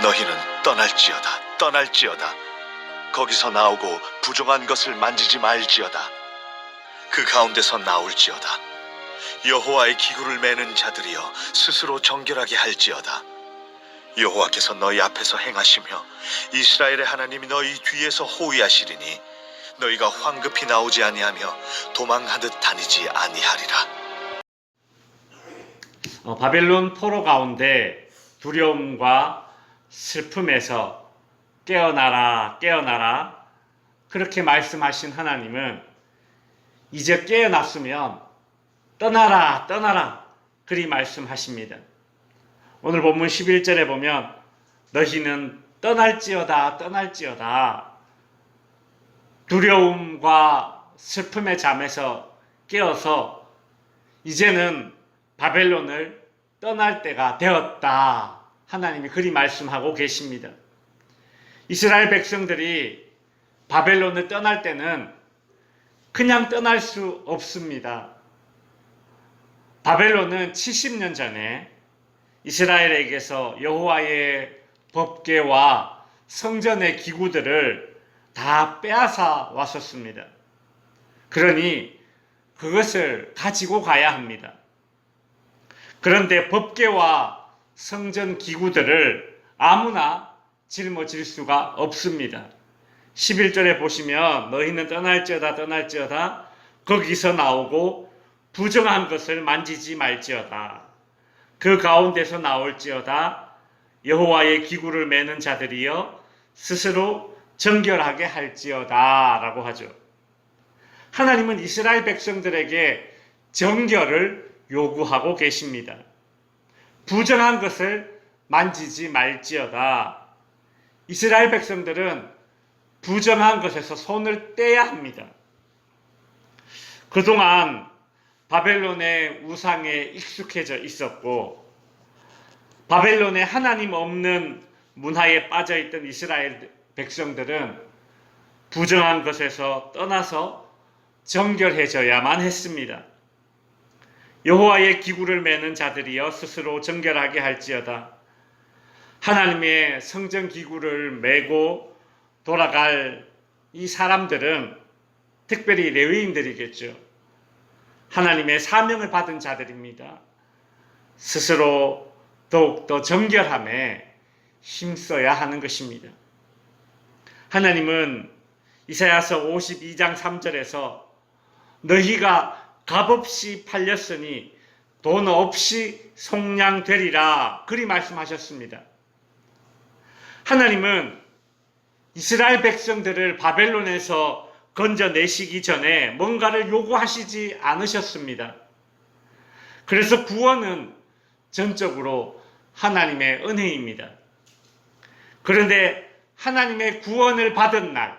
너희는 떠날지어다. 거기서 나오고 부정한 것을 만지지 말지어다. 그 가운데서 나올지어다. 여호와의 기구를 매는 자들이여 스스로 정결하게 할지어다. 여호와께서 너희 앞에서 행하시며 이스라엘의 하나님이 너희 뒤에서 호위하시리니 너희가 황급히 나오지 아니하며 도망하듯 다니지 아니하리라. 바벨론 포로 가운데 두려움과 슬픔에서 깨어나라 그렇게 말씀하신 하나님은 이제 깨어났으면 떠나라 그리 말씀하십니다. 오늘 본문 11절에 보면 너희는 떠날지어다 두려움과 슬픔의 잠에서 깨어서 이제는 바벨론을 떠날 때가 되었다. 하나님이 그리 말씀하고 계십니다. 이스라엘 백성들이 바벨론을 떠날 때는 그냥 떠날 수 없습니다. 바벨론은 70년 전에 이스라엘에게서 여호와의 법궤와 성전의 기구들을 다 빼앗아 왔었습니다. 그러니 그것을 가지고 가야 합니다. 그런데 법궤와 성전 기구들을 아무나 짊어질 수가 없습니다. 11절에 보시면 너희는 떠날지어다 거기서 나오고 부정한 것을 만지지 말지어다. 그 가운데서 나올지어다. 여호와의 기구를 매는 자들이여 스스로 정결하게 할지어다 라고 하죠. 하나님은 이스라엘 백성들에게 정결을 요구하고 계십니다. 부정한 것을 만지지 말지어다. 이스라엘 백성들은 부정한 것에서 손을 떼야 합니다. 그동안 바벨론의 우상에 익숙해져 있었고 바벨론의 하나님 없는 문화에 빠져있던 이스라엘 백성들은 부정한 것에서 떠나서 정결해져야만 했습니다. 여호와의 기구를 매는 자들이여 스스로 정결하게 할지어다. 하나님의 성전 기구를 메고 돌아갈 이 사람들은 특별히 레위인들이겠죠. 하나님의 사명을 받은 자들입니다. 스스로 더욱더 정결함에 힘써야 하는 것입니다. 하나님은 이사야서 52장 3절에서 너희가 값없이 팔렸으니 돈 없이 속량되리라 그리 말씀하셨습니다. 하나님은 이스라엘 백성들을 바벨론에서 건져내시기 전에 뭔가를 요구하시지 않으셨습니다. 그래서 구원은 전적으로 하나님의 은혜입니다. 그런데 하나님의 구원을 받은 날,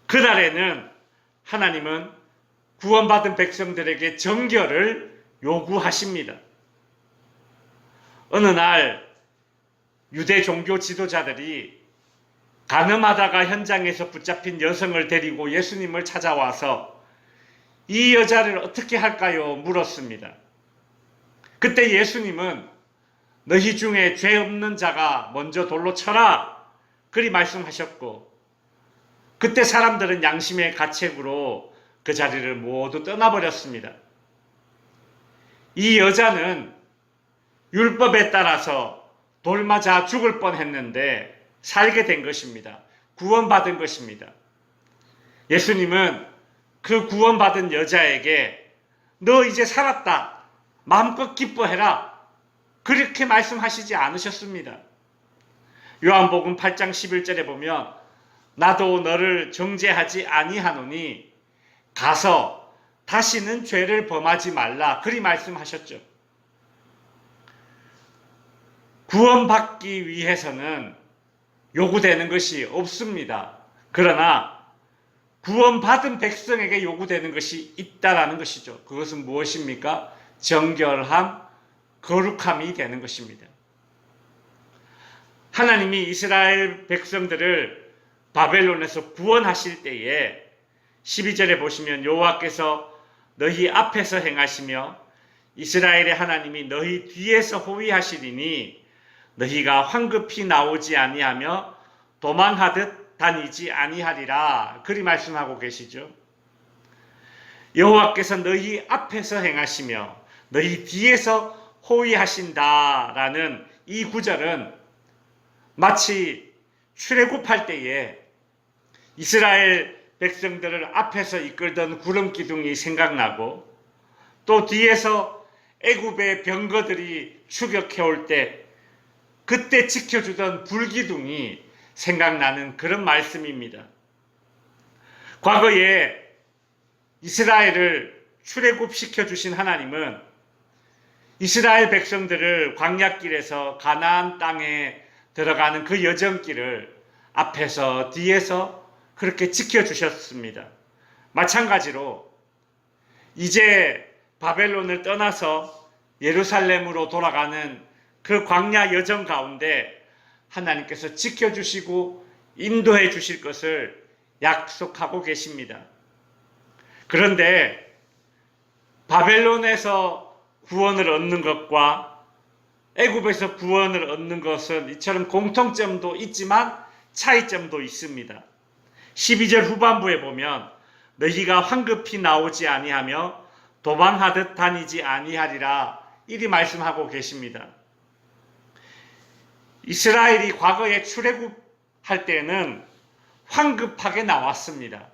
그날에는 하나님은 구원받은 백성들에게 정결을 요구하십니다. 어느 날 유대 종교 지도자들이 간음하다가 현장에서 붙잡힌 여성을 데리고 예수님을 찾아와서 이 여자를 어떻게 할까요? 물었습니다. 그때 예수님은 너희 중에 죄 없는 자가 먼저 돌로 쳐라 그리 말씀하셨고 그때 사람들은 양심의 가책으로 그 자리를 모두 떠나버렸습니다. 이 여자는 율법에 따라서 돌 맞아 죽을 뻔했는데 살게 된 것입니다. 구원받은 것입니다. 예수님은 그 구원받은 여자에게 너 이제 살았다. 마음껏 기뻐해라. 그렇게 말씀하시지 않으셨습니다. 요한복음 8장 11절에 보면 나도 너를 정죄하지 아니하노니 가서 다시는 죄를 범하지 말라. 그리 말씀하셨죠. 구원받기 위해서는 요구되는 것이 없습니다. 그러나 구원받은 백성에게 요구되는 것이 있다라는 것이죠. 그것은 무엇입니까? 정결함, 거룩함이 되는 것입니다. 하나님이 이스라엘 백성들을 바벨론에서 구원하실 때에 12절에 보시면 여호와께서 너희 앞에서 행하시며 이스라엘의 하나님이 너희 뒤에서 호위하시리니 너희가 황급히 나오지 아니하며 도망하듯 다니지 아니하리라. 그리 말씀하고 계시죠. 여호와께서 너희 앞에서 행하시며 너희 뒤에서 호위하신다라는 이 구절은 마치 출애굽할 때에 이스라엘 백성들을 앞에서 이끌던 구름 기둥이 생각나고 또 뒤에서 애굽의 병거들이 추격해 올 때 그때 지켜주던 불기둥이 생각나는 그런 말씀입니다. 과거에 이스라엘을 출애굽시켜 주신 하나님은 이스라엘 백성들을 광야길에서 가나안 땅에 들어가는 그 여정길을 앞에서 뒤에서 그렇게 지켜주셨습니다. 마찬가지로 이제 바벨론을 떠나서 예루살렘으로 돌아가는 그 광야 여정 가운데 하나님께서 지켜주시고 인도해 주실 것을 약속하고 계십니다. 그런데 바벨론에서 구원을 얻는 것과 애굽에서 구원을 얻는 것은 이처럼 공통점도 있지만 차이점도 있습니다. 12절 후반부에 보면 너희가 황급히 나오지 아니하며 도망하듯 다니지 아니하리라 이리 말씀하고 계십니다. 이스라엘이 과거에 출애굽할 때는 황급하게 나왔습니다.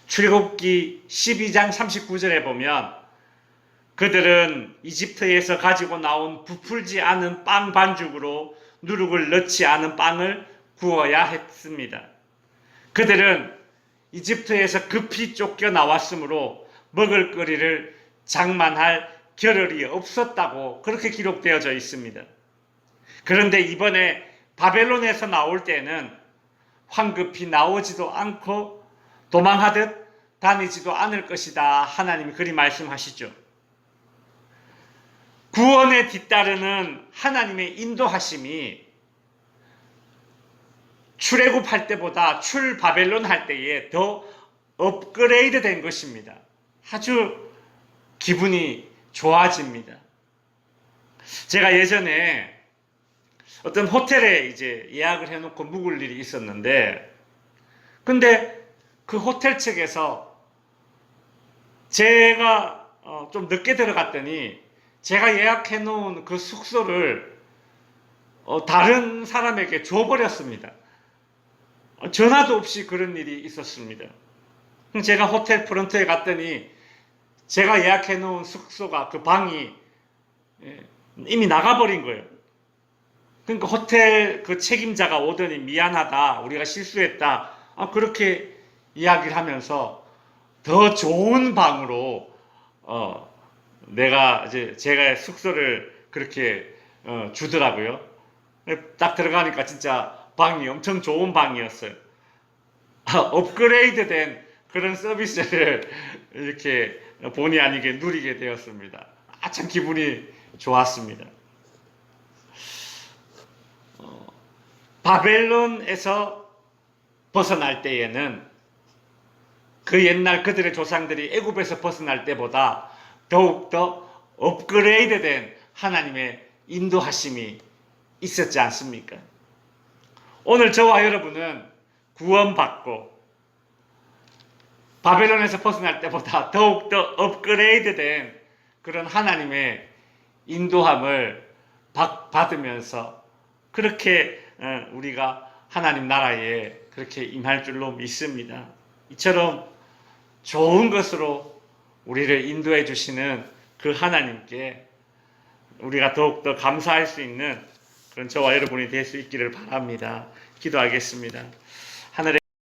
출애굽기 12장 39절에 보면 그들은 이집트에서 가지고 나온 부풀지 않은 빵 반죽으로 누룩을 넣지 않은 빵을 구워야 했습니다. 그들은 이집트에서 급히 쫓겨 나왔으므로 먹을거리를 장만할 겨를이 없었다고 그렇게 기록되어져 있습니다. 그런데 이번에 바벨론에서 나올 때는 황급히 나오지도 않고 도망하듯 다니지도 않을 것이다. 하나님이 그리 말씀하시죠. 구원에 뒤따르는 하나님의 인도하심이 출애굽할 때보다 출바벨론 할 때에 더 업그레이드 된 것입니다. 아주 기분이 좋아집니다. 제가 예전에 어떤 호텔에 이제 예약을 해놓고 묵을 일이 있었는데, 근데 그 호텔 측에서 제가 좀 늦게 들어갔더니 제가 예약해 놓은 그 숙소를 다른 사람에게 줘버렸습니다. 전화도 없이 그런 일이 있었습니다. 제가 호텔 프런트에 갔더니 제가 예약해 놓은 숙소가 그 방이 이미 나가버린 거예요. 그러니까 호텔 그 책임자가 오더니 미안하다, 우리가 실수했다, 그렇게 이야기를 하면서 더 좋은 방으로 제가 숙소를 그렇게 주더라고요. 딱 들어가니까 진짜 방이 엄청 좋은 방이었어요. 업그레이드된 그런 서비스를 이렇게 본의 아니게 누리게 되었습니다. 참 기분이 좋았습니다. 바벨론에서 벗어날 때에는 그 옛날 그들의 조상들이 애굽에서 벗어날 때보다 더욱더 업그레이드된 하나님의 인도하심이 있었지 않습니까? 오늘 저와 여러분은 구원받고 바벨론에서 벗어날 때보다 더욱더 업그레이드된 그런 하나님의 인도함을 받으면서 그렇게 우리가 하나님 나라에 그렇게 임할 줄로 믿습니다. 이처럼 좋은 것으로 우리를 인도해 주시는 그 하나님께 우리가 더욱더 감사할 수 있는 그런 저와 여러분이 될 수 있기를 바랍니다. 기도하겠습니다.